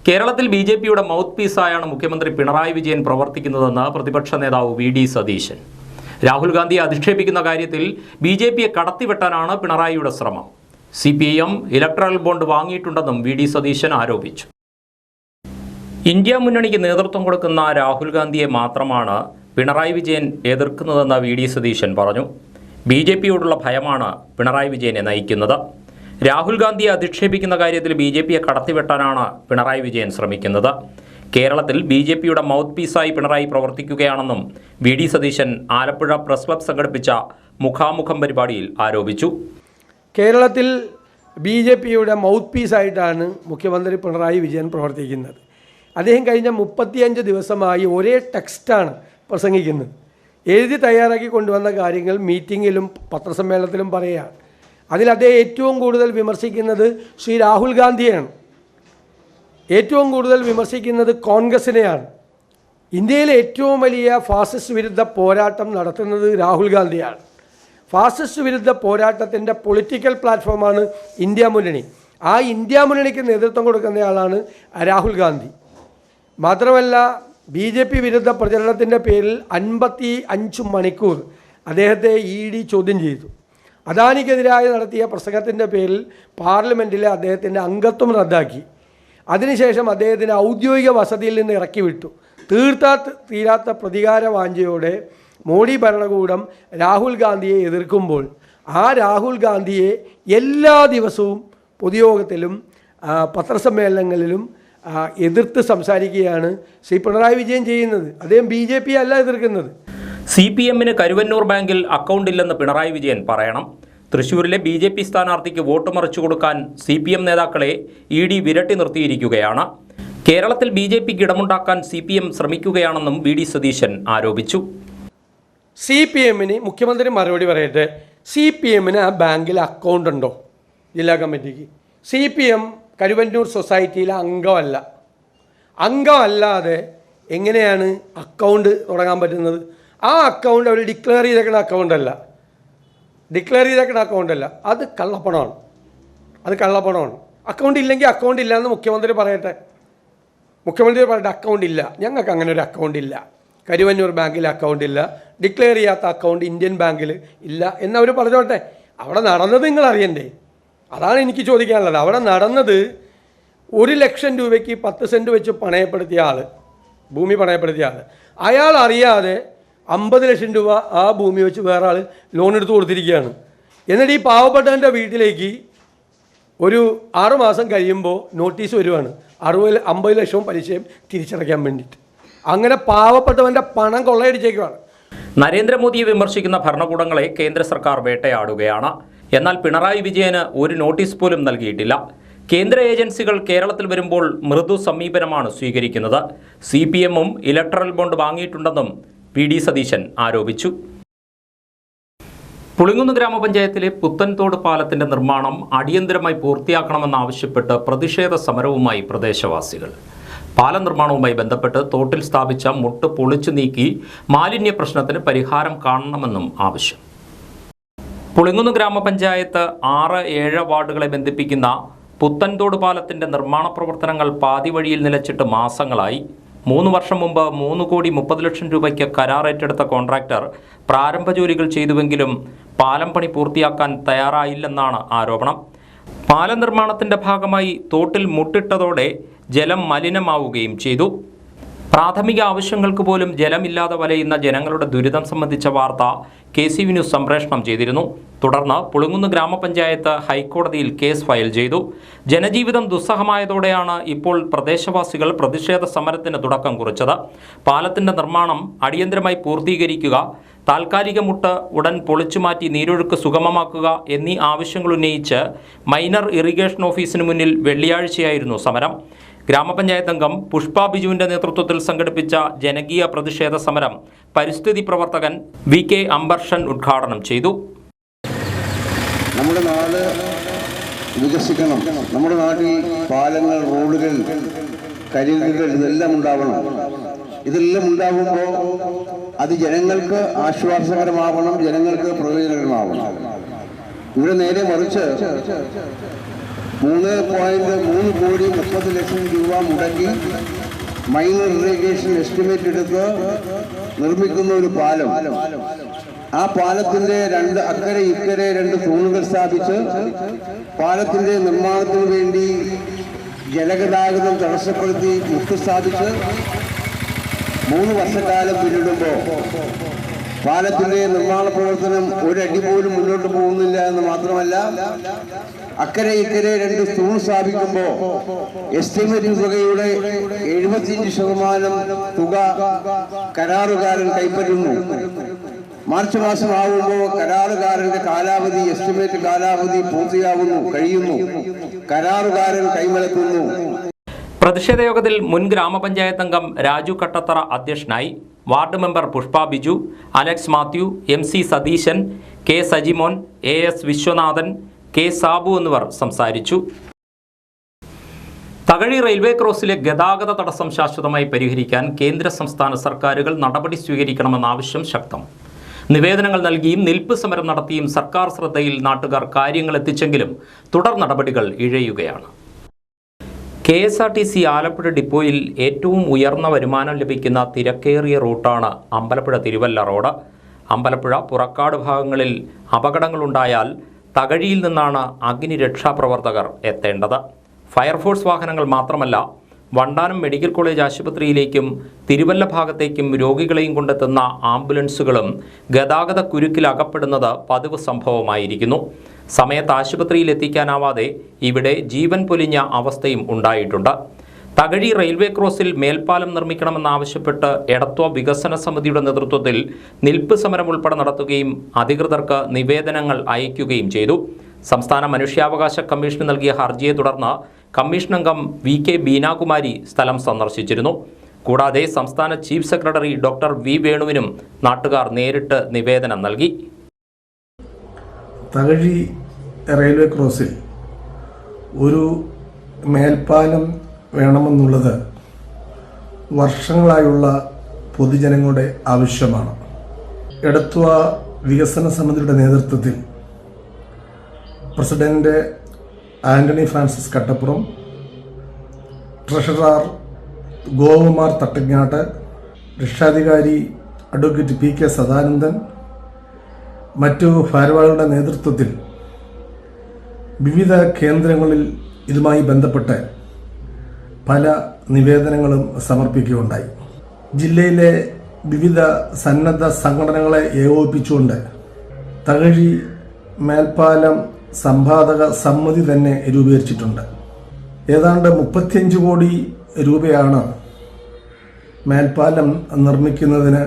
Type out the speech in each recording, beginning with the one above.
കേരളത്തിൽ ബിജെപിയുടെ മൗത്ത് പീസായാണ് മുഖ്യമന്ത്രി പിണറായി വിജയൻ പ്രവർത്തിക്കുന്നതെന്ന് പ്രതിപക്ഷ നേതാവ് വി.ഡി. സതീശൻ. രാഹുൽ ഗാന്ധിയെ അധിക്ഷേപിക്കുന്ന കാര്യത്തിൽ ബിജെപിയെ കടത്തിവെട്ടാനാണ് പിണറായിയുടെ ശ്രമം. CPIM ഇലക്ട്രൽ ബോണ്ട് വാങ്ങിയിട്ടുണ്ടെന്നും വി.ഡി. സതീശൻ ആരോപിച്ചു. ഇന്ത്യ മുന്നണിക്ക് നേതൃത്വം കൊടുക്കുന്ന രാഹുൽ ഗാന്ധിയെ മാത്രമാണ് പിണറായി വിജയൻ എതിർക്കുന്നതെന്ന് വി.ഡി. സതീശൻ പറഞ്ഞു. ബിജെപിയോടുള്ള ഭയമാണ് പിണറായി വിജയനെ നയിക്കുന്നത്. രാഹുൽ ഗാന്ധിയെ അധിക്ഷേപിക്കുന്ന കാര്യത്തിൽ ബിജെപിയെ കടത്തിവെട്ടാനാണ് പിണറായി വിജയൻ ശ്രമിക്കുന്നത്. കേരളത്തിൽ ബിജെപിയുടെ മൗത്ത് പീസായി പിണറായി പ്രവർത്തിക്കുകയാണെന്നും V D. Satheesan Alappuzha press club സംഘടിപ്പിച്ച മുഖാമുഖം പരിപാടിയിൽ ആരോപിച്ചു. കേരളത്തിൽ ബിജെപിയുടെ മൗത്ത് പീസായിട്ടാണ് മുഖ്യമന്ത്രി പിണറായി വിജയൻ പ്രവർത്തിക്കുന്നത്. അദ്ദേഹം കഴിഞ്ഞ 35 ദിവസമായി ഒരേ ടെക്സ്റ്റാണ് പ്രസംഗിക്കുന്നത്. എഴുതി തയ്യാറാക്കി കൊണ്ടുവന്ന കാര്യങ്ങൾ മീറ്റിങ്ങിലും പത്രസമ്മേളനത്തിലും പറയുകയാണ്. അതിൽ അദ്ദേഹം ഏറ്റവും കൂടുതൽ വിമർശിക്കുന്നത് ശ്രീ രാഹുൽ ഗാന്ധിയെയാണ്. ഏറ്റവും കൂടുതൽ വിമർശിക്കുന്നത് കോൺഗ്രസിനെയാണ്. ഇന്ത്യയിലെ ഏറ്റവും വലിയ ഫാസിസ്റ്റ് വിരുദ്ധ പോരാട്ടം നടത്തുന്നത് രാഹുൽ ഗാന്ധിയാണ്. ഫാസിസ്റ്റ് വിരുദ്ധ പോരാട്ടത്തിൻ്റെ പൊളിറ്റിക്കൽ പ്ലാറ്റ്ഫോമാണ് ഇന്ത്യ മുന്നണി. ആ ഇന്ത്യ മുന്നണിക്ക് നേതൃത്വം കൊടുക്കുന്നയാളാണ് രാഹുൽ ഗാന്ധി. മാത്രമല്ല BJP വിരുദ്ധ പ്രചരണത്തിൻ്റെ പേരിൽ 55 മണിക്കൂർ അദ്ദേഹത്തെ ED ചോദ്യം ചെയ്തു. അദാനിക്കെതിരായി നടത്തിയ പ്രസംഗത്തിൻ്റെ പേരിൽ പാർലമെൻറ്റിലെ അദ്ദേഹത്തിൻ്റെ അംഗത്വം റദ്ദാക്കി. അതിനുശേഷം അദ്ദേഹത്തിന് ഔദ്യോഗിക വസതിയിൽ നിന്ന് ഇറക്കി വിട്ടു. തീരാത്ത പ്രതികാര വാഞ്ചയോടെ മോഡി ഭരണകൂടം രാഹുൽ ഗാന്ധിയെ എതിർക്കുമ്പോൾ ആ രാഹുൽ ഗാന്ധിയെ എല്ലാ ദിവസവും പൊതുയോഗത്തിലും പത്രസമ്മേളനങ്ങളിലും എതിർത്ത് സംസാരിക്കുകയാണ് ശ്രീ പിണറായി വിജയൻ ചെയ്യുന്നത്. അദ്ദേഹം BJP അല്ല എതിർക്കുന്നത്. CPMന് കരുവന്നൂർ ബാങ്കിൽ അക്കൗണ്ട് ഇല്ലെന്ന് പിണറായി വിജയൻ പറയണം. തൃശ്ശൂരിലെ BJP സ്ഥാനാർത്ഥിക്ക് വോട്ട് മറിച്ചു കൊടുക്കാൻ CPM നേതാക്കളെ ED വിരട്ടി നിർത്തിയിരിക്കുകയാണ്. കേരളത്തിൽ BJPക്ക് ഇടമുണ്ടാക്കാൻ CPM ശ്രമിക്കുകയാണെന്നും വി.ഡി. സതീശൻ ആരോപിച്ചു. CPMന് മുഖ്യമന്ത്രി മറുപടി പറയട്ടെ. CPMന് ആ ബാങ്കിൽ അക്കൗണ്ട് ഉണ്ടോ? ജില്ലാ കമ്മിറ്റിക്ക് CPM കരുവന്നൂർ സൊസൈറ്റിയിലെ അംഗമല്ലാതെ എങ്ങനെയാണ് അക്കൗണ്ട് തുടങ്ങാൻ പറ്റുന്നത്? ആ അക്കൗണ്ട് അവർ ഡിക്ലെയർ ചെയ്തേക്കുന്ന അക്കൗണ്ടല്ല. അത് കള്ളപ്പണമാണ്. അക്കൗണ്ട് ഇല്ലെങ്കിൽ അക്കൗണ്ട് ഇല്ല എന്ന് മുഖ്യമന്ത്രി പറയട്ടെ. അക്കൗണ്ട് ഇല്ല, ഞങ്ങൾക്ക് അങ്ങനെ ഒരു അക്കൗണ്ട് ഇല്ല, കരുവന്നൂർ ബാങ്കിൽ അക്കൗണ്ട് ഇല്ല, ഡിക്ലെയർ ചെയ്യാത്ത അക്കൗണ്ട് ഇന്ത്യൻ ബാങ്കിൽ ഇല്ല എന്നവർ പറഞ്ഞോട്ടെ. അവിടെ നടന്നത് നിങ്ങൾ അറിയണ്ടേ? അതാണ് എനിക്ക് ചോദിക്കാനുള്ളത്. അവിടെ നടന്നത് 1 ലക്ഷം രൂപയ്ക്ക് 10 സെൻറ്റ് വെച്ച് ഭൂമി പണയപ്പെടുത്തിയ ആൾ അയാൾ അറിയാതെ 50 ലക്ഷം രൂപ ആ ഭൂമി വെച്ച് വേറെ ആൾ ലോൺ എടുത്ത് കൊടുത്തിരിക്കുകയാണ്. എന്നിട്ട് ഈ പാവപ്പെട്ടവൻ്റെ വീട്ടിലേക്ക് ഒരു 6 മാസം കഴിയുമ്പോൾ നോട്ടീസ് വരുവാണ് 50 ലക്ഷവും പലിശയും തിരിച്ചടയ്ക്കാൻ വേണ്ടിയിട്ട്. അങ്ങനെ പാവപ്പെട്ടവൻ്റെ പണം കൊള്ളയടിച്ചേക്കുവാണ്. നരേന്ദ്രമോദിയെ വിമർശിക്കുന്ന ഭരണകൂടങ്ങളെ കേന്ദ്ര സർക്കാർ വേട്ടയാടുകയാണ്. എന്നാൽ പിണറായി വിജയന് ഒരു നോട്ടീസ് പോലും നൽകിയിട്ടില്ല. കേന്ദ്ര ഏജൻസികൾ കേരളത്തിൽ വരുമ്പോൾ മൃദു സമീപനമാണ് സ്വീകരിക്കുന്നത്. CPMും ഇലക്ട്രൽ ബോണ്ട് വാങ്ങിയിട്ടുണ്ടെന്നും വി.ഡി. സതീശൻ ആരോപിച്ചു. പുളിങ്കുന്ന് ഗ്രാമപഞ്ചായത്തിലെ പുത്തൻതോട് പാലത്തിന്റെ നിർമ്മാണം അടിയന്തരമായി പൂർത്തിയാക്കണമെന്നാവശ്യപ്പെട്ട് പ്രതിഷേധ സമരവുമായി പ്രദേശവാസികൾ. പാലം നിർമ്മാണവുമായി ബന്ധപ്പെട്ട് തോട്ടിൽ സ്ഥാപിച്ച മുട്ട് പൊളിച്ചു നീക്കി മാലിന്യ പ്രശ്നത്തിന് പരിഹാരം കാണണമെന്നും ആവശ്യം. പുളിങ്കുന്ന് ഗ്രാമപഞ്ചായത്ത് 6-7 വാർഡുകളെ ബന്ധിപ്പിക്കുന്ന പുത്തൻതോട് പാലത്തിന്റെ നിർമ്മാണ പ്രവർത്തനങ്ങൾ പാതി വഴിയിൽ നിലച്ചിട്ട് മാസങ്ങളായി. 3 വർഷം മുമ്പ് 3,30,00,000 രൂപയ്ക്ക് കരാർ ഏറ്റെടുത്ത കോൺട്രാക്ടർ പ്രാരംഭ ജോലികൾ ചെയ്തുവെങ്കിലും പാലം പണി പൂർത്തിയാക്കാൻ തയ്യാറായില്ലെന്നാണ് ആരോപണം. പാലം നിർമ്മാണത്തിന്റെ ഭാഗമായി തോട്ടിൽ മുട്ടിട്ടതോടെ ജലം മലിനമാവുകയും ചെയ്തു. പ്രാഥമിക ആവശ്യങ്ങൾക്ക് പോലും ജലമില്ലാതെ വലയുന്ന ജനങ്ങളുടെ ദുരിതം സംബന്ധിച്ച വാർത്ത KCV ന്യൂസ് സംപ്രേഷണം ചെയ്തിരുന്നു. തുടർന്ന് പുളിങ്കുന്ന് ഗ്രാമപഞ്ചായത്ത് ഹൈക്കോടതിയിൽ കേസ് ഫയൽ ചെയ്തു. ജനജീവിതം ദുസ്സഹമായതോടെയാണ് ഇപ്പോൾ പ്രദേശവാസികൾ പ്രതിഷേധ സമരത്തിന് തുടക്കം കുറിച്ചത്. പാലത്തിന്റെ നിർമ്മാണം അടിയന്തരമായി പൂർത്തീകരിക്കുക, താൽക്കാലിക മുട്ട് ഉടൻ പൊളിച്ചുമാറ്റി നീരൊഴുക്ക് സുഗമമാക്കുക എന്നീ ആവശ്യങ്ങൾ ഉന്നയിച്ച് മൈനർ ഇറിഗേഷൻ ഓഫീസിന് മുന്നിൽ വെള്ളിയാഴ്ചയായിരുന്നു സമരം. ഗ്രാമപഞ്ചായത്ത് അംഗം പുഷ്പ ബിജുവിന്റെ നേതൃത്വത്തിൽ സംഘടിപ്പിച്ച ജനകീയ പ്രതിഷേധ സമരം പരിസ്ഥിതി പ്രവർത്തകൻ VK അംബർഷൻ ഉദ്ഘാടനം ചെയ്തു. നമ്മുടെ നാട് വികസിക്കണം. നമ്മുടെ നാട്ടിൽ പാലങ്ങൾ, റോഡുകൾ, കരികൾ ഇതെല്ലാം ഉണ്ടാവണം. ഇതെല്ലാം ഉണ്ടാകുമ്പോൾ അത് ജനങ്ങൾക്ക് ആശ്വാസകരമാവണം, ജനങ്ങൾക്ക് പ്രയോജനകരമാവണം. ഇവിടെ നേരെ മറിച്ച് 3.3 കോടി 30 ലക്ഷം രൂപ മുടക്കി മൈനർ ഇറിഗേഷൻ എസ്റ്റിമേറ്റ് എടുത്ത് നിർമ്മിക്കുന്ന ഒരു പാലം. ആ പാലത്തിന്റെ അക്കരെ ഇക്കരെ 2 തൂണുകൾ സ്ഥാപിച്ച് പാലത്തിന്റെ നിർമ്മാണത്തിന് വേണ്ടി ജലഗതാഗതം തടസ്സപ്പെടുത്തി മുട്ട് സ്ഥാപിച്ച് 3 വർഷക്കാലം പിന്നിടുമ്പോൾ പാലത്തിന്റെ നിർമ്മാണ പ്രവർത്തനം ഒരടി പോലും മുന്നോട്ട് പോകുന്നില്ല എന്ന് മാത്രമല്ല, അക്കരെ ഇക്കരെ 2 തൂൺ സ്ഥാപിക്കുമ്പോൾ എസ്റ്റിമേറ്റ് തുകയുടെ 75% തുക കരാറുകാരൻ കൈപ്പറ്റുന്നു. മാർച്ച് മാസം ആവുമ്പോൾ കരാറുകാരന്റെ കാലാവധി, എസ്റ്റിമേറ്റ് കാലാവധി കഴിയുന്നു. കരാറുകാരൻ കൈമലക്കുന്നു. പ്രതിഷേധ യോഗത്തിൽ മുൻ ഗ്രാമപഞ്ചായത്ത് അംഗം രാജു കട്ടത്തറ അധ്യക്ഷനായി. Ward member Pushpa Biju, Alex Mathew, MC Satheesan, K Sajimon, AS Viswanathan, K Sabu എന്നിവർ സംസാരിച്ചു. തകഴി റെയിൽവേ ക്രോസിലെ ഗതാഗത തടസ്സം ശാശ്വതമായി പരിഹരിക്കാൻ കേന്ദ്ര സംസ്ഥാന സർക്കാരുകൾ നടപടി സ്വീകരിക്കണമെന്ന ആവശ്യം ശക്തം. നിവേദനങ്ങൾ നൽകിയും നിൽപ്പ് സമരം നടത്തിയും സർക്കാർ ശ്രദ്ധയിൽ നാട്ടുകാർ കാര്യങ്ങൾ എത്തിച്ചെങ്കിലും തുടർ നടപടികൾ ഇഴയുകയാണ്. KSRTC ആലപ്പുഴ ഡിപ്പോയിൽ ഏറ്റവും ഉയർന്ന വരുമാനം ലഭിക്കുന്ന തിരക്കേറിയ റൂട്ടാണ് അമ്പലപ്പുഴ-തിരുവല്ല റോഡ്. അമ്പലപ്പുഴ പുറക്കാട് ഭാഗങ്ങളിൽ അപകടങ്ങളുണ്ടായാൽ തകഴിയിൽ നിന്നാണ് അഗ്നിരക്ഷാപ്രവർത്തകർ എത്തേണ്ടത്. ഫയർഫോഴ്സ് വാഹനങ്ങൾ മാത്രമല്ല, വണ്ടാനം മെഡിക്കൽ കോളേജ് ആശുപത്രിയിലേക്കും തിരുവല്ല ഭാഗത്തേക്കും രോഗികളെയും കൊണ്ടെത്തുന്ന ആംബുലൻസുകളും ഗതാഗത കുരുക്കിൽ അകപ്പെടുന്നത് പതിവ് സംഭവമായിരിക്കുന്നു. സമയത്ത് ആശുപത്രിയിൽ എത്തിക്കാനാവാതെ ഇവിടെ ജീവൻ പൊലിഞ്ഞ അവസ്ഥയും ഉണ്ടായിട്ടുണ്ട്. തകഴി റെയിൽവേ ക്രോസിൽ മേൽപ്പാലം നിർമ്മിക്കണമെന്നാവശ്യപ്പെട്ട് എടത്വ വികസന സമിതിയുടെ നേതൃത്വത്തിൽ നിൽപ്പ് സമരം ഉൾപ്പെടെ നടത്തുകയും അധികൃതർക്ക് നിവേദനങ്ങൾ അയക്കുകയും ചെയ്തു. സംസ്ഥാന മനുഷ്യാവകാശ കമ്മീഷന് നൽകിയ ഹർജിയെ തുടർന്ന് കമ്മീഷൻ അംഗം VK ബീനാകുമാരി സ്ഥലം സന്ദർശിച്ചിരുന്നു. കൂടാതെ സംസ്ഥാന ചീഫ് സെക്രട്ടറി ഡോക്ടർ V വേണുവിനും നാട്ടുകാർ നേരിട്ട് നിവേദനം നൽകി. തകഴി റെയിൽവേ ക്രോസിൽ ഒരു മേൽപ്പാലം വേണമെന്നുള്ളത് വർഷങ്ങളായുള്ള പൊതുജനങ്ങളുടെ ആവശ്യമാണ്. എടത്വ വികസന സമിതിയുടെ നേതൃത്വത്തിൽ പ്രസിഡന്റ് ആന്റണി ഫ്രാൻസിസ് കട്ടപ്പുറം, ട്രഷറർ ഗോകുമാർ തട്ടങ്ങാട്ട്, രക്ഷാധികാരി അഡ്വക്കേറ്റ് PK സദാനന്ദൻ, മറ്റു ഭാരവാഹികളുടെ നേതൃത്വത്തിൽ വിവിധ കേന്ദ്രങ്ങളിൽ ഇതുമായി ബന്ധപ്പെട്ട് പല നിവേദനങ്ങളും സമർപ്പിക്കുകയുണ്ടായി. ജില്ലയിലെ വിവിധ സന്നദ്ധ സംഘടനകളെ ഏകോപിപ്പിച്ചുകൊണ്ട് തകഴി മേൽപ്പാലം സമ്പാദക സമിതി തന്നെ രൂപീകരിച്ചിട്ടുണ്ട്. ഏതാണ്ട് 35 കോടി രൂപയാണ് മേൽപ്പാലം നിർമ്മിക്കുന്നതിന്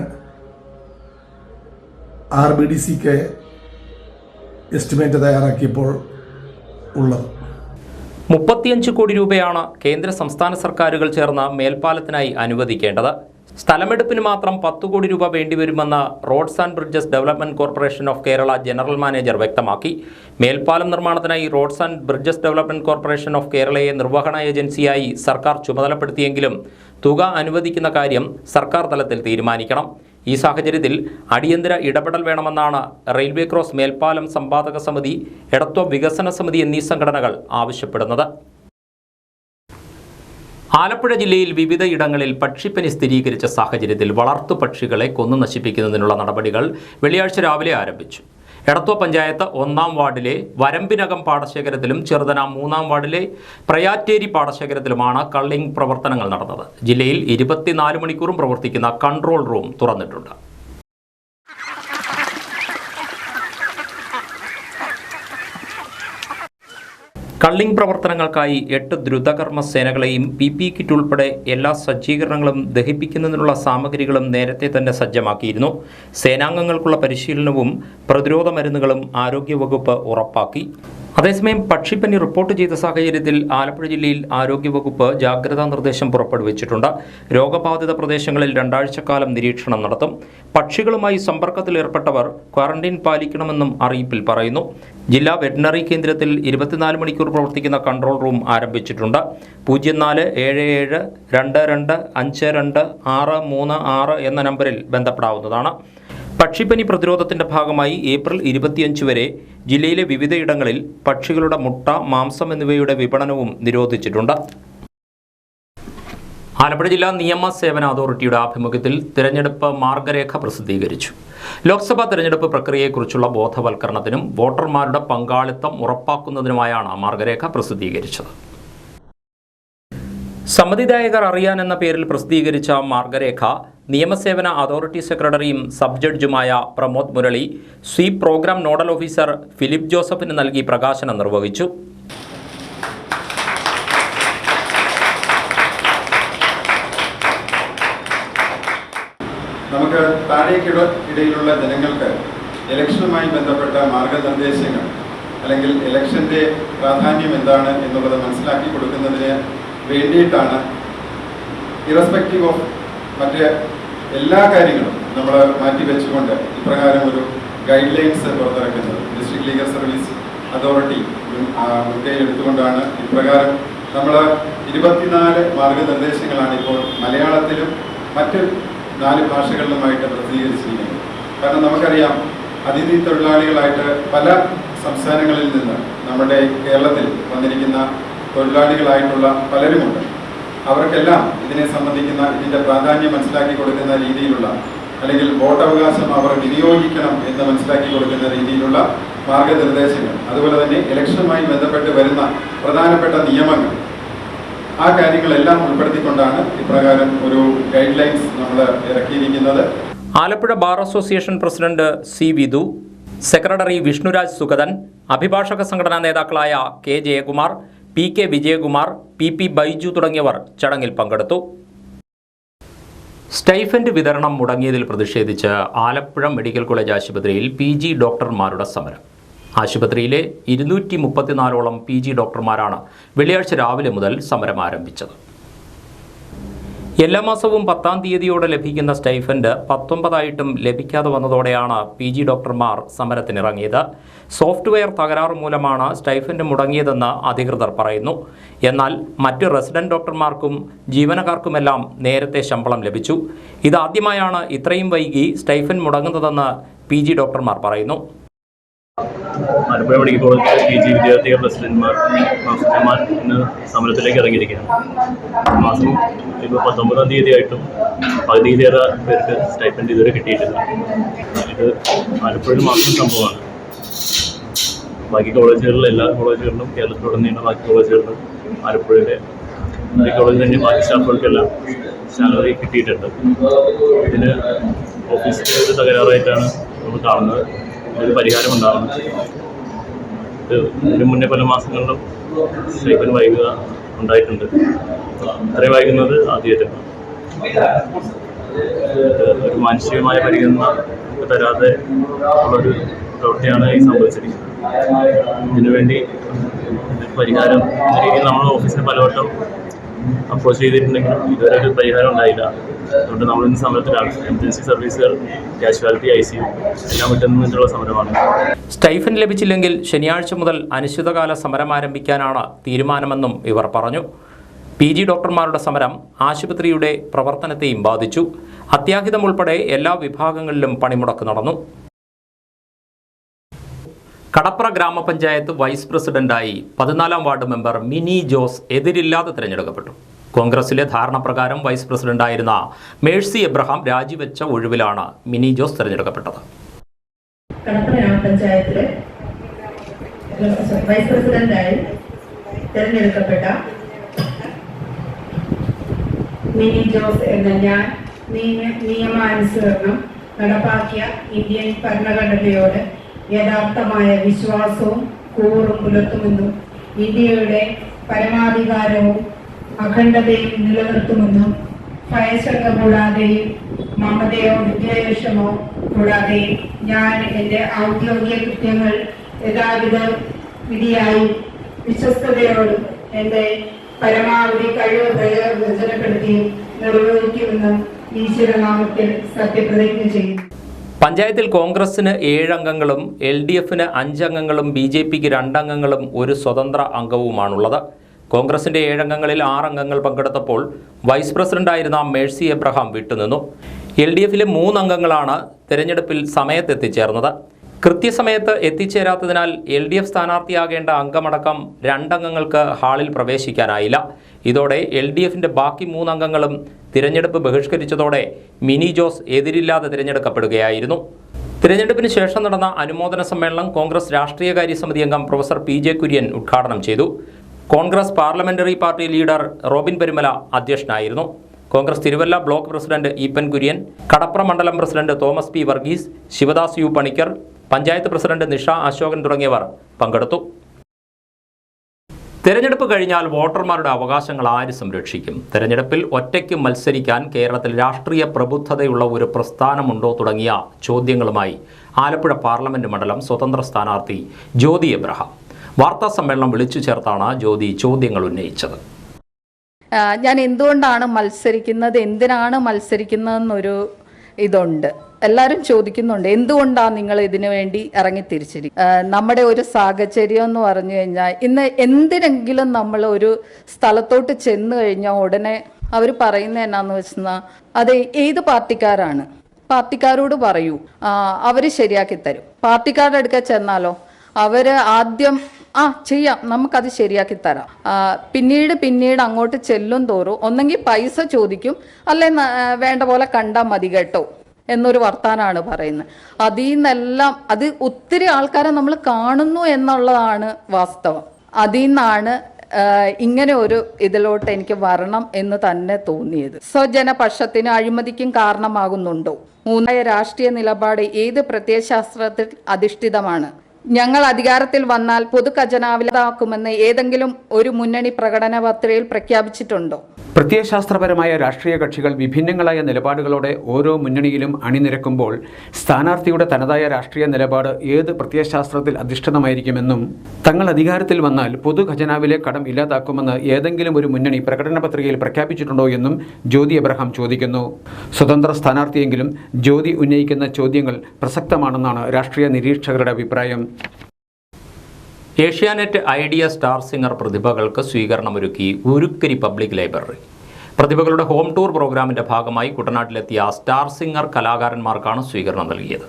RBDCക്ക് എസ്റ്റിമേറ്റ് തയ്യാറാക്കിയപ്പോൾ ഉള്ളത്. 35 കോടി രൂപയാണ് കേന്ദ്ര സംസ്ഥാന സർക്കാരുകൾ ചേർന്ന് മേൽപ്പാലത്തിനായി അനുവദിക്കേണ്ടത്. സ്ഥലമെടുപ്പിന് മാത്രം 10 കോടി രൂപ വേണ്ടിവരുമെന്ന് roads and bridges development corporation of Kerala general manager വ്യക്തമാക്കി. മേൽപ്പാലം നിർമ്മാണത്തിനായി roads and bridges development corporation of കേരളയെ നിർവഹണ ഏജൻസിയായി സർക്കാർ ചുമതലപ്പെടുത്തിയെങ്കിലും തുക അനുവദിക്കുന്ന കാര്യം സർക്കാർ തലത്തിൽ തീരുമാനിക്കണം. ഈ സാഹചര്യത്തിൽ അടിയന്തര ഇടപെടൽ വേണമെന്നാണ് റെയിൽവേ ക്രോസ് മേൽപ്പാലം സമ്പാദക സമിതി, എടത്വ വികസന സമിതി എന്നീ സംഘടനകൾ ആവശ്യപ്പെടുന്നത്. ആലപ്പുഴ ജില്ലയിൽ വിവിധ ഇടങ്ങളിൽ പക്ഷിപ്പനി സ്ഥിരീകരിച്ച സാഹചര്യത്തിൽ വളർത്തു പക്ഷികളെ കൊന്നു നശിപ്പിക്കുന്നതിനുള്ള നടപടികൾ വെള്ളിയാഴ്ച രാവിലെ ആരംഭിച്ചു. എടത്വ പഞ്ചായത്ത് 1-ാം വാർഡിലെ വരമ്പിനകം പാടശേഖരത്തിലും ചെറുതന 3-ാം വാർഡിലെ പ്രയാറ്റേരി പാടശേഖരത്തിലുമാണ് കള്ളിംഗ് പ്രവർത്തനങ്ങൾ നടന്നത്. ജില്ലയിൽ 24 മണിക്കൂറും പ്രവർത്തിക്കുന്ന കൺട്രോൾ റൂം തുറന്നിട്ടുണ്ട്. കള്ളിംഗ് പ്രവർത്തനങ്ങൾക്കായി 8 ദ്രുതകർമ്മ സേനകളെയും PP കിറ്റ് ഉൾപ്പെടെ എല്ലാ സജ്ജീകരണങ്ങളും ദഹിപ്പിക്കുന്നതിനുള്ള സാമഗ്രികളും നേരത്തെ തന്നെ സജ്ജമാക്കിയിരുന്നു. സേനാംഗങ്ങൾക്കുള്ള പരിശീലനവും പ്രതിരോധ മരുന്നുകളും ആരോഗ്യവകുപ്പ് ഉറപ്പാക്കി. അതേസമയം പക്ഷിപ്പനി റിപ്പോർട്ട് ചെയ്ത സാഹചര്യത്തിൽ ആലപ്പുഴ ജില്ലയിൽ ആരോഗ്യവകുപ്പ് ജാഗ്രതാ നിർദ്ദേശം പുറപ്പെടുവിച്ചിട്ടുണ്ട്. രോഗബാധിത പ്രദേശങ്ങളിൽ 2 ആഴ്ചക്കാലം നിരീക്ഷണം നടത്തും. പക്ഷികളുമായി സമ്പർക്കത്തിലേർപ്പെട്ടവർ ക്വാറന്റൈൻ പാലിക്കണമെന്നും അറിയിപ്പിൽ പറയുന്നു. ജില്ലാ വെറ്റിനറി കേന്ദ്രത്തിൽ 24 മണിക്കൂർ പ്രവർത്തിക്കുന്ന കൺട്രോൾ റൂം ആരംഭിച്ചിട്ടുണ്ട്. 047722525636 എന്ന നമ്പറിൽ ബന്ധപ്പെടാവുന്നതാണ്. പക്ഷിപ്പനി പ്രതിരോധത്തിന്റെ ഭാഗമായി ഏപ്രിൽ 25 വരെ ജില്ലയിലെ വിവിധയിടങ്ങളിൽ പക്ഷികളുടെ മുട്ട, മാംസം എന്നിവയുടെ വിപണനവും നിരോധിച്ചിട്ടുണ്ട്. ആലപ്പുഴ ജില്ലാ നിയമസേവന അതോറിറ്റിയുടെ ആഭിമുഖ്യത്തിൽ തിരഞ്ഞെടുപ്പ് മാർഗരേഖ പ്രസിദ്ധീകരിച്ചു. ലോക്സഭാ തിരഞ്ഞെടുപ്പ് പ്രക്രിയയെക്കുറിച്ചുള്ള ബോധവൽക്കരണത്തിനും വോട്ടർമാരുടെ പങ്കാളിത്തം ഉറപ്പാക്കുന്നതിനുമായാണ് മാർഗരേഖ പ്രസിദ്ധീകരിച്ചത്. സമ്മതിദായകർ അറിയാൻ എന്ന പേരിൽ പ്രസിദ്ധീകരിച്ച മാർഗരേഖ നിയമസേവന അതോറിറ്റി സെക്രട്ടറിയും സബ് ജഡ്ജുമായ Pramod Murali, sweep programme nodal officer Philip ജോസഫിന് നൽകി പ്രകാശനം നിർവഹിച്ചു. നമുക്ക് താഴേക്കിടയിലുള്ള ജനങ്ങൾക്ക് ഇലക്ഷനുമായി ബന്ധപ്പെട്ട മാർഗനിർദ്ദേശങ്ങൾ അല്ലെങ്കിൽ ഇലക്ഷൻ്റെ പ്രാധാന്യം എന്താണ് എന്നുള്ളത് മനസ്സിലാക്കി കൊടുക്കുന്നതിന് വേണ്ടിയിട്ടാണ് ഇറസ്പെക്റ്റീവ് ഓഫ് മറ്റ് എല്ലാ കാര്യങ്ങളും നമ്മൾ മാറ്റിവെച്ചുകൊണ്ട് ഇപ്രകാരം ഒരു ഗൈഡ് ലൈൻസ് പുറത്തിറക്കുന്നത്. ഡിസ്ട്രിക്ട് ലീഗൽ സർവീസ് അതോറിറ്റി മുൻകൈയെടുത്തുകൊണ്ടാണ് ഇപ്രകാരം നമ്മൾ 24 മാർഗനിർദ്ദേശങ്ങളാണ് ഇപ്പോൾ മലയാളത്തിലും മറ്റ് 4 ഭാഷകളിലുമായിട്ട് പ്രസിദ്ധീകരിച്ചിരിക്കുന്നത്. കാരണം നമുക്കറിയാം, അതിഥി തൊഴിലാളികളായിട്ട് പല സംസ്ഥാനങ്ങളിൽ നിന്ന് നമ്മുടെ കേരളത്തിൽ വന്നിരിക്കുന്ന തൊഴിലാളികളായിട്ടുള്ള പലരുമുണ്ട്. അവർക്കെല്ലാം ഇതിനെ സംബന്ധിക്കുന്ന ഇതിൻ്റെ പ്രാധാന്യം മനസ്സിലാക്കി കൊടുക്കുന്ന രീതിയിലുള്ള അല്ലെങ്കിൽ വോട്ടവകാശം അവർ വിനിയോഗിക്കണം എന്ന് മനസ്സിലാക്കി കൊടുക്കുന്ന രീതിയിലുള്ള മാർഗനിർദ്ദേശങ്ങൾ, അതുപോലെ തന്നെ ഇലക്ഷനുമായി ബന്ധപ്പെട്ട് വരുന്ന പ്രധാനപ്പെട്ട നിയമങ്ങൾ, ആ കാര്യങ്ങളെല്ലാം ഉൾപ്പെടുത്തിക്കൊണ്ടാണ് ഇപ്രകാരം ഒരു ഗൈഡ് ലൈൻസ് നമ്മൾ ഇറക്കിയിരിക്കുന്നത്. Alappuzha bar association president C Vidhu, secretary Vishnuraj Sugathan, അഭിഭാഷക സംഘടനാ നേതാക്കളായ K Jayakumar, P K Vijayakumar, P Baiju തുടങ്ങിയവർ ചടങ്ങിൽ പങ്കെടുത്തു. സ്റ്റൈഫൻഡ് വിതരണം മുടങ്ങിയതിൽ പ്രതിഷേധിച്ച് ആലപ്പുഴ മെഡിക്കൽ കോളേജ് ആശുപത്രിയിൽ PG ഡോക്ടർമാരുടെ സമരം. ആശുപത്രിയിലെ 234ഓളം PG ഡോക്ടർമാരാണ് വെള്ളിയാഴ്ച രാവിലെ മുതൽ സമരം ആരംഭിച്ചത്. എല്ലാ മാസവും 10-ാം തീയതിയോടെ ലഭിക്കുന്ന സ്റ്റൈഫൻഡ് 19ആയിട്ടും ലഭിക്കാതെ വന്നതോടെയാണ് PG ഡോക്ടർമാർ സമരത്തിനിറങ്ങിയത്. സോഫ്റ്റ്വെയർ തകരാറ് മൂലമാണ് സ്റ്റൈഫൻഡ് മുടങ്ങിയതെന്ന് അധികൃതർ പറയുന്നു. എന്നാൽ മറ്റ് റെസിഡന്റ് ഡോക്ടർമാർക്കും ജീവനക്കാർക്കുമെല്ലാം നേരത്തെ ശമ്പളം ലഭിച്ചു. ഇതാദ്യമായാണ് ഇത്രയും വൈകി സ്റ്റൈഫൻഡ് മുടങ്ങുന്നതെന്ന് PG ഡോക്ടർമാർ പറയുന്നു. ആലപ്പുഴ മെഡിക്കൽ കോളേജിലെ PG വിദ്യാർത്ഥികൾ പ്രസിഡന്റുമാർ ഇന്ന് സമരത്തിലേക്ക് ഇറങ്ങിയിരിക്കുകയാണ്. മാസം ഇപ്പോൾ 19-ാം തീയതി ആയിട്ടും പകുതിയിലേറെ പേർക്ക് സ്റ്റൈഫൻഡ് ഇതുവരെ കിട്ടിയിട്ടില്ല. ഇത് ആലപ്പുഴയിൽ മാത്രം സംഭവമാണ്. ബാക്കി കോളേജുകളിൽ, എല്ലാ കോളേജുകളിലും, കേരളത്തിലുടനീളം ബാക്കി കോളേജുകളിലും ആലപ്പുഴയിലെ മെഡിക്കൽ കോളേജിൽ തന്നെ ബാക്കി സ്റ്റാഫുകൾക്കെല്ലാം സാലറി കിട്ടിയിട്ടുണ്ട്. ഇതിന് ഓഫീസിൽ ഒരു തകരാറായിട്ടാണ് നമ്മൾ കാണുന്നത്. ഒരു പരിഹാരം ഉണ്ടാവണം. ഇതിന് മുന്നേ പല മാസങ്ങളിലും സ്റ്റൈഫൻഡ് വൈകുക ഉണ്ടായിട്ടുണ്ട്. ഇത്രയും വൈകുന്നത് ആദ്യമായിട്ടാണ്. ഒരു മാനുഷികമായ പരിഗണന തരാതെ ഉള്ളൊരു പ്രവൃത്തിയാണ് ഈ സംഭവിച്ചിരിക്കുന്നത്. ഇതിനുവേണ്ടി പരിഹാരം എന്ന രീതിയിൽ നമ്മൾ ഓഫീസിന് പലവട്ടം അപ്രോച്ച് ചെയ്തിട്ടുണ്ടെങ്കിലും ഇതുവരെ ഒരു പരിഹാരം ഉണ്ടായില്ല. അതുകൊണ്ട് നമ്മളിന്ന് സമരത്തിലാണ്. എമർജൻസി സർവീസുകൾ, കാഷ്വാലിറ്റി, ICU എല്ലാം വിട്ടുനിന്നിട്ടുള്ള സമരമാണ്. സ്റ്റൈഫൻഡ് ലഭിച്ചില്ലെങ്കിൽ ശനിയാഴ്ച മുതൽ അനിശ്ചിതകാല സമരം ആരംഭിക്കാനാണ് തീരുമാനമെന്നും ഇവർ പറഞ്ഞു. PG ഡോക്ടർമാരുടെ സമരം ആശുപത്രിയുടെ പ്രവർത്തനത്തെയും ബാധിച്ചു. അത്യാഹിതം ഉൾപ്പെടെ എല്ലാ വിഭാഗങ്ങളിലും പണിമുടക്ക് നടന്നു. കടപ്ര ഗ്രാമപഞ്ചായത്ത് വൈസ് പ്രസിഡന്റായി 14-ാം വാർഡ് മെമ്പർ മിനി ജോസ് എതിരില്ലാതെ തിരഞ്ഞെടുക്കപ്പെട്ടു. കോൺഗ്രസിലെ ധാരണപ്രകാരം വൈസ് പ്രസിഡന്റായിരുന്ന മേഴ്സി എബ്രഹാം രാജിവെച്ച ഒഴിവിലാണ് മിനി ജോസ് തിരഞ്ഞെടുക്കപ്പെട്ടത്. കടപ്ര ഗ്രാമപഞ്ചായത്തിലെ വൈസ് പ്രസിഡന്റായി തിരഞ്ഞെടുക്കപ്പെട്ട മിനി ജോസ് എന്ന ഞാൻ നിയമാനുസരണം നടപ്പാക്കിയ ഇന്ത്യൻ ഭരണഘടനയോട് യഥാർത്ഥമായ വിശ്വാസവും കൂറും പുലർത്തുമെന്നും ഇന്ത്യയുടെ പരമാധികാരവും അഖണ്ഡതയും നിലനിർത്തുമെന്നും ഭയശങ്ക കൂടാതെയും മമതയോ വിദ്വേഷമോ കൂടാതെയും ഞാൻ എൻ്റെ ഔദ്യോഗിക കൃത്യങ്ങൾ യഥാവിധ വിധിയായും വിശ്വസ്തയോടും എൻ്റെ പരമാവധി കഴിവ് പ്രയോജനപ്പെടുത്തിയും നിർവഹിക്കുമെന്നും ഈശ്വരനാമത്തിൽ സത്യപ്രതിജ്ഞ ചെയ്യുന്നു. പഞ്ചായത്തിൽ കോൺഗ്രസിന് 7 അംഗങ്ങളും LDFന് 5 അംഗങ്ങളും BJPക്ക് 2 അംഗങ്ങളും ഒരു സ്വതന്ത്ര അംഗവുമാണുള്ളത്. കോൺഗ്രസിന്റെ 7 അംഗങ്ങളിൽ 6 അംഗങ്ങൾ പങ്കെടുത്തപ്പോൾ വൈസ് പ്രസിഡന്റായിരുന്ന മേഴ്സി എബ്രഹാം വിട്ടുനിന്നു. LDFിലെ 3 അംഗങ്ങളാണ് തെരഞ്ഞെടുപ്പിൽ സമയത്തെത്തിച്ചേർന്നത്. കൃത്യസമയത്ത് എത്തിച്ചേരാത്തതിനാൽ LDF സ്ഥാനാർത്ഥിയാകേണ്ട അംഗമടക്കം 2 അംഗങ്ങൾക്ക് ഹാളിൽ പ്രവേശിക്കാനായില്ല. ഇതോടെ LDFിൻ്റെ ബാക്കി 3 അംഗങ്ങളും തിരഞ്ഞെടുപ്പ് ബഹിഷ്കരിച്ചതോടെ മിനി ജോസ് എതിരില്ലാതെ തിരഞ്ഞെടുക്കപ്പെടുകയായിരുന്നു. തിരഞ്ഞെടുപ്പിന് ശേഷം നടന്ന അനുമോദന സമ്മേളനം കോൺഗ്രസ് രാഷ്ട്രീയകാര്യ സമിതി അംഗം പ്രൊഫസർ PJ കുര്യൻ ഉദ്ഘാടനം ചെയ്തു. Congress parliamentary party leader Robin Perumala അധ്യക്ഷനായിരുന്നു. കോൺഗ്രസ് തിരുവല്ല ബ്ലോക്ക് പ്രസിഡന്റ് ഈപ്പൻ കുര്യൻ, കടപ്ര മണ്ഡലം president Thomas P. Varghese, Sivadas U. Panicker, panchayat president Nisha Ashokan തുടങ്ങിയവർ പങ്കെടുത്തു. തെരഞ്ഞെടുപ്പ് കഴിഞ്ഞാൽ വോട്ടർമാരുടെ അവകാശങ്ങൾ ആര് സംരക്ഷിക്കും? തെരഞ്ഞെടുപ്പിൽ ഒറ്റയ്ക്ക് മത്സരിക്കാൻ കേരളത്തിൽ രാഷ്ട്രീയ പ്രബുദ്ധതയുള്ള ഒരു പ്രസ്ഥാനമുണ്ടോ തുടങ്ങിയ ചോദ്യങ്ങളുമായി ആലപ്പുഴ പാർലമെന്റ് മണ്ഡലം സ്വതന്ത്ര സ്ഥാനാർത്ഥി ജ്യോതി എബ്രഹാം വാർത്താ സമ്മേളനം വിളിച്ചു ചേർത്താണ് ജ്യോതി ചോദ്യങ്ങൾ ഉന്നയിച്ചത്. ഞാൻ എന്തുകൊണ്ടാണ് മത്സരിക്കുന്നത്, എന്തിനാണ് മത്സരിക്കുന്നതെന്നൊരു ഇതുണ്ട്. എല്ലാവരും ചോദിക്കുന്നുണ്ട്, എന്തുകൊണ്ടാണ് നിങ്ങൾ ഇതിനു വേണ്ടി ഇറങ്ങിത്തിരിച്ചിരിക്കുന്നത്? നമ്മുടെ ഒരു സാഹചര്യം എന്ന് പറഞ്ഞു കഴിഞ്ഞാൽ ഇന്ന് എന്തിനെങ്കിലും നമ്മൾ ഒരു സ്ഥലത്തോട്ട് ചെന്ന് കഴിഞ്ഞാൽ ഉടനെ അവർ പറയുന്നത് എന്നാന്ന് വെച്ചാൽ അത് ഏത് പാർട്ടിക്കാരാണ്, പാർട്ടിക്കാരോട് പറയൂ, അവർ ശരിയാക്കി തരും. പാർട്ടിക്കാരുടെ അടുക്ക ചെന്നാലോ അവർ ആദ്യം ചെയ്യാം, നമുക്കത് ശരിയാക്കി തരാം. പിന്നീട് അങ്ങോട്ട് ചെല്ലും തോറും ഒന്നെങ്കിൽ പൈസ ചോദിക്കും, അല്ലെ വേണ്ട പോലെ കണ്ടാൽ മതി കേട്ടോ എന്നൊരു വർത്താനാണ് പറയുന്നത്. അതിൽ നിന്നെല്ലാം അത് ഒത്തിരി ആൾക്കാരെ നമ്മൾ കാണുന്നു എന്നുള്ളതാണ് വാസ്തവം. അതിൽ നിന്നാണ് ഇങ്ങനെ ഒരു ഇതിലോട്ട് എനിക്ക് വരണം എന്ന് തന്നെ തോന്നിയത്. സ്വജനപക്ഷത്തിന് അഴിമതിക്കും കാരണമാകുന്നുണ്ടോ? 3 രാഷ്ട്രീയ നിലപാട് ഏത് പ്രത്യയശാസ്ത്രത്തിൽ അധിഷ്ഠിതമാണ്? ഞങ്ങൾ അധികാരത്തിൽ വന്നാൽ പൊതുഖജനാവിലാക്കുമെന്ന് ഏതെങ്കിലും ഒരു മുന്നണി പ്രകടന പത്രികയിൽ പ്രഖ്യാപിച്ചിട്ടുണ്ടോ? പ്രത്യയശാസ്ത്രപരമായ രാഷ്ട്രീയ കക്ഷികൾ വിഭിന്നങ്ങളായ നിലപാടുകളോടെ ഓരോ മുന്നണിയിലും അണിനിരക്കുമ്പോൾ സ്ഥാനാർത്ഥിയുടെ തനതായ രാഷ്ട്രീയ നിലപാട് ഏത് പ്രത്യയശാസ്ത്രത്തിൽ അധിഷ്ഠിതമായിരിക്കുമെന്നും തങ്ങൾ അധികാരത്തിൽ വന്നാൽ പൊതുഖജനാവിലെ കടം ഇല്ലാതാക്കുമെന്ന് ഏതെങ്കിലും ഒരു മുന്നണി പ്രകടന പത്രികയിൽ പ്രഖ്യാപിച്ചിട്ടുണ്ടോ എന്നും ജ്യോതി എബ്രഹാം ചോദിക്കുന്നു. സ്വതന്ത്ര സ്ഥാനാർത്ഥിയെങ്കിലും ജ്യോതി ഉന്നയിക്കുന്ന ചോദ്യങ്ങൾ പ്രസക്തമാണെന്നാണ് രാഷ്ട്രീയ നിരീക്ഷകരുടെ അഭിപ്രായം. ഏഷ്യാനെറ്റ് ഐഡിയ സ്റ്റാർ സിംഗർ പ്രതിഭകൾക്ക് സ്വീകരണമൊരുക്കി ഉരുക്കരി പബ്ലിക് ലൈബ്രറി. പ്രതിഭകളുടെ ഹോം ടൂർ പ്രോഗ്രാമിന്റെ ഭാഗമായി കുട്ടനാട്ടിലെത്തിയ സ്റ്റാർ സിംഗർ കലാകാരന്മാർക്കാണ് സ്വീകരണം നൽകിയത്.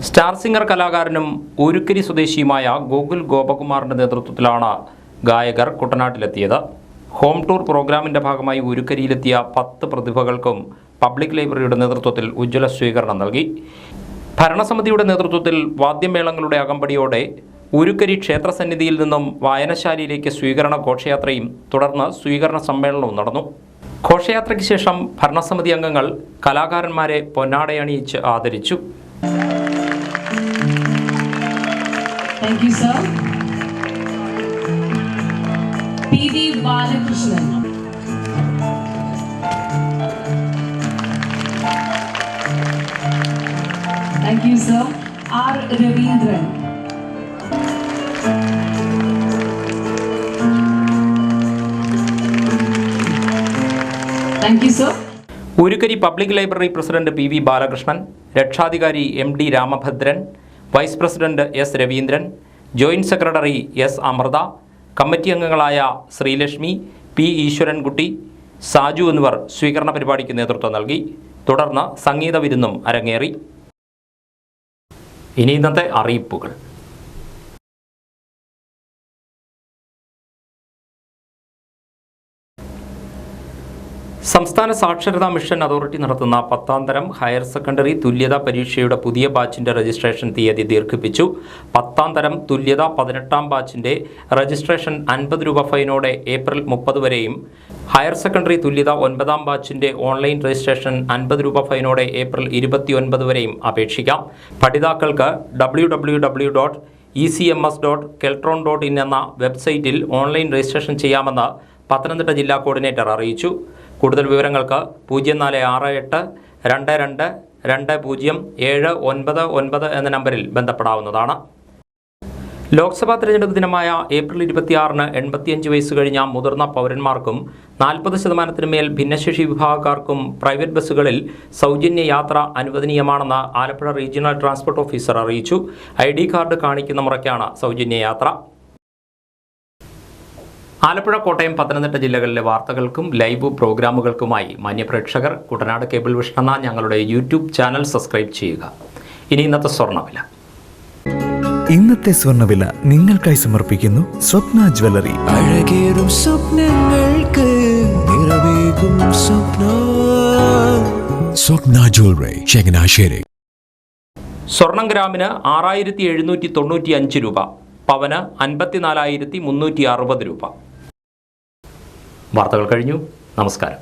സ്റ്റാർ സിംഗർ കലാകാരനും ഉരുക്കരി സ്വദേശിയുമായ ഗോകുൽ ഗോപകുമാറിന്റെ നേതൃത്വത്തിലാണ് ഗായകർ കുട്ടനാട്ടിലെത്തിയത്. ഹോം ടൂർ പ്രോഗ്രാമിന്റെ ഭാഗമായി ഉരുക്കരിയിലെത്തിയ 10 പ്രതിഭകൾക്കും പബ്ലിക് ലൈബ്രറിയുടെ നേതൃത്വത്തിൽ ഉജ്ജ്വല സ്വീകരണം നൽകി. ഭരണസമിതിയുടെ നേതൃത്വത്തിൽ വാദ്യമേളങ്ങളുടെ അകമ്പടിയോടെ ഉരുക്കരി ക്ഷേത്രസന്നിധിയിൽ നിന്നും വായനശാലയിലേക്ക് സ്വീകരണ ഘോഷയാത്രയും തുടർന്ന് സ്വീകരണ സമ്മേളനവും നടന്നു. ഘോഷയാത്രയ്ക്ക് ശേഷം ഭരണസമിതി അംഗങ്ങൾ കലാകാരന്മാരെ പൊന്നാടയണിയിച്ച് ആദരിച്ചു. Thank you, sir. PV Balakrishnan. Thank you, sir. R. Ravindran. Thank you, sir. Urukkari public library president PV Balakrishnan, രക്ഷാധികാരി MD Ramabhadran, vice president S. Raveendran, joint secretary S. Amrutha, committee അംഗങ്ങളായ ശ്രീലക്ഷ്മി, P. ഈശ്വരൻകുട്ടി, സാജു എന്നിവർ സ്വീകരണ പരിപാടിക്ക് നേതൃത്വം നൽകി. തുടർന്ന് സംഗീത വിരുന്നും അരങ്ങേറി. ഇനി ഇന്നത്തെ അറിയിപ്പുകൾ. സംസ്ഥാന സാക്ഷരതാ മിഷൻ അതോറിറ്റി നടത്തുന്ന 10ാം തരം ഹയർ സെക്കൻഡറി തുല്യതാ പരീക്ഷയുടെ പുതിയ ബാച്ചിൻ്റെ രജിസ്ട്രേഷൻ തീയതി ദീർഘിപ്പിച്ചു. 10ാം തരം തുല്യത 18ാം ബാച്ചിൻ്റെ രജിസ്ട്രേഷൻ 50 രൂപ ഫൈനോടെ ഏപ്രിൽ 30 വരെയും ഹയർ സെക്കൻഡറി തുല്യത 9ാം ബാച്ചിൻ്റെ ഓൺലൈൻ രജിസ്ട്രേഷൻ 50 രൂപ ഫൈനോടെ ഏപ്രിൽ 29 വരെയും അപേക്ഷിക്കാം. പഠിതാക്കൾക്ക് www.ecms.keltron.in എന്ന വെബ്സൈറ്റിൽ ഓൺലൈൻ രജിസ്ട്രേഷൻ ചെയ്യാമെന്ന് പത്തനംതിട്ട ജില്ലാ കോർഡിനേറ്റർ അറിയിച്ചു. കൂടുതൽ വിവരങ്ങൾക്ക് 0468222079 എന്ന നമ്പറിൽ ബന്ധപ്പെടാവുന്നതാണ്. ലോക്സഭാ തെരഞ്ഞെടുപ്പ് ദിനമായ ഏപ്രിൽ 26-ന് 85 വയസ്സ് കഴിഞ്ഞ മുതിർന്ന പൗരന്മാർക്കും 40% മേൽ ഭിന്നശേഷി വിഭാഗക്കാർക്കും പ്രൈവറ്റ് ബസ്സുകളിൽ സൗജന്യ യാത്ര അനുവദനീയമാണെന്ന് ആലപ്പുഴ റീജിയണൽ ട്രാൻസ്പോർട്ട് ഓഫീസർ അറിയിച്ചു. ID കാർഡ് കാണിക്കുന്ന മുറയ്ക്കാണ് സൗജന്യ യാത്ര. ആലപ്പുഴ, കോട്ടയം, പത്തനംതിട്ട ജില്ലകളിലെ വാർത്തകൾക്കും ലൈവ് പ്രോഗ്രാമുകൾക്കുമായി മാന്യപ്രേക്ഷകർ കുട്ടനാട് കേബിൾ വിഷൻ എന്ന ഞങ്ങളുടെ യൂട്യൂബ് ചാനൽ സബ്സ്ക്രൈബ് ചെയ്യുക. ഇനി ഇന്നത്തെ സ്വർണ്ണവില. ഇന്നത്തെ സ്വർണ്ണവില നിങ്ങൾക്കായി സമർപ്പിക്കുന്നു സ്വപ്ന ജ്വല്ലറി. അഴകേറും സ്വപ്നങ്ങൾക്ക് നിറവേകും സ്വപ്ന ജ്വല്ലറി, ചങ്ങനാശ്ശേരി. സ്വർണം ഗ്രാമിന് 6795 രൂപ, പവന് 54,360 രൂപ. വാർത്തകൾ കഴിഞ്ഞു. നമസ്കാരം.